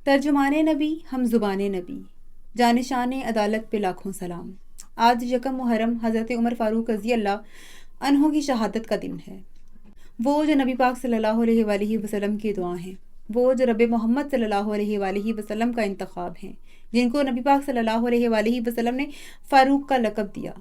ترجمان نبی، ہم زبان نبی، جانشان عدالت پہ لاکھوں سلام۔ آج یکم محرم حضرت عمر فاروق رضی اللہ عنہ کی شہادت کا دن ہے۔ وہ جو نبی پاک صلی اللہ علیہ وآلہ وسلم کی دعا ہیں، وہ جو رب محمد صلی اللہ علیہ وآلہ وسلم کا انتخاب ہیں، جن کو نبی پاک صلی اللہ علیہ وآلہ وسلم نے فاروق کا لقب دیا،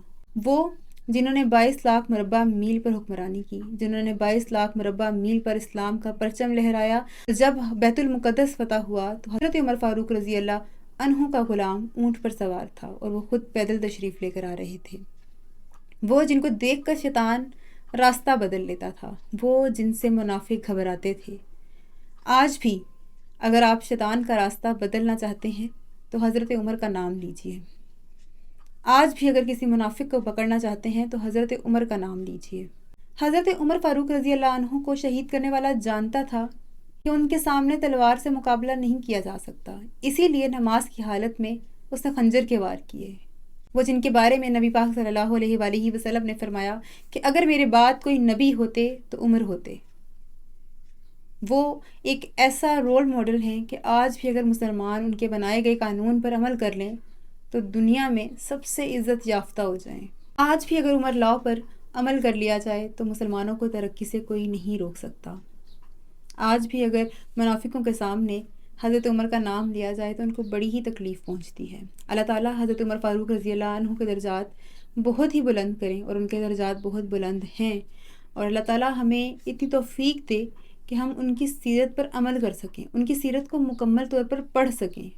وہ جنہوں نے 22 لاکھ مربع میل پر حکمرانی کی، جنہوں نے 22 لاکھ مربع میل پر اسلام کا پرچم لہرایا۔ جب بیت المقدس فتح ہوا تو حضرت عمر فاروق رضی اللہ عنہ کا غلام اونٹ پر سوار تھا اور وہ خود پیدل تشریف لے کر آ رہے تھے۔ وہ جن کو دیکھ کر شیطان راستہ بدل لیتا تھا، وہ جن سے منافق گھبراتے تھے۔ آج بھی اگر آپ شیطان کا راستہ بدلنا چاہتے ہیں تو حضرت عمر کا نام لیجئے۔ آج بھی اگر کسی منافق کو پکڑنا چاہتے ہیں تو حضرت عمر کا نام لیجئے۔ حضرت عمر فاروق رضی اللہ عنہ کو شہید کرنے والا جانتا تھا کہ ان کے سامنے تلوار سے مقابلہ نہیں کیا جا سکتا، اسی لیے نماز کی حالت میں اس نے خنجر کے وار کیے۔ وہ جن کے بارے میں نبی پاک صلی اللہ علیہ وآلہ وسلم نے فرمایا کہ اگر میرے بعد کوئی نبی ہوتے تو عمر ہوتے۔ وہ ایک ایسا رول ماڈل ہیں کہ آج بھی اگر مسلمان ان کے بنائے گئے قانون پر عمل کر لیں تو دنیا میں سب سے عزت یافتہ ہو جائیں۔ آج بھی اگر عمر لاء پر عمل کر لیا جائے تو مسلمانوں کو ترقی سے کوئی نہیں روک سکتا۔ آج بھی اگر منافقوں کے سامنے حضرت عمر کا نام لیا جائے تو ان کو بڑی ہی تکلیف پہنچتی ہے۔ اللہ تعالیٰ حضرت عمر فاروق رضی اللہ عنہ کے درجات بہت ہی بلند کریں، اور ان کے درجات بہت بلند ہیں، اور اللہ تعالیٰ ہمیں اتنی توفیق دے کہ ہم ان کی سیرت پر عمل کر سکیں، ان کی سیرت کو مکمل طور پر پڑھ سکیں۔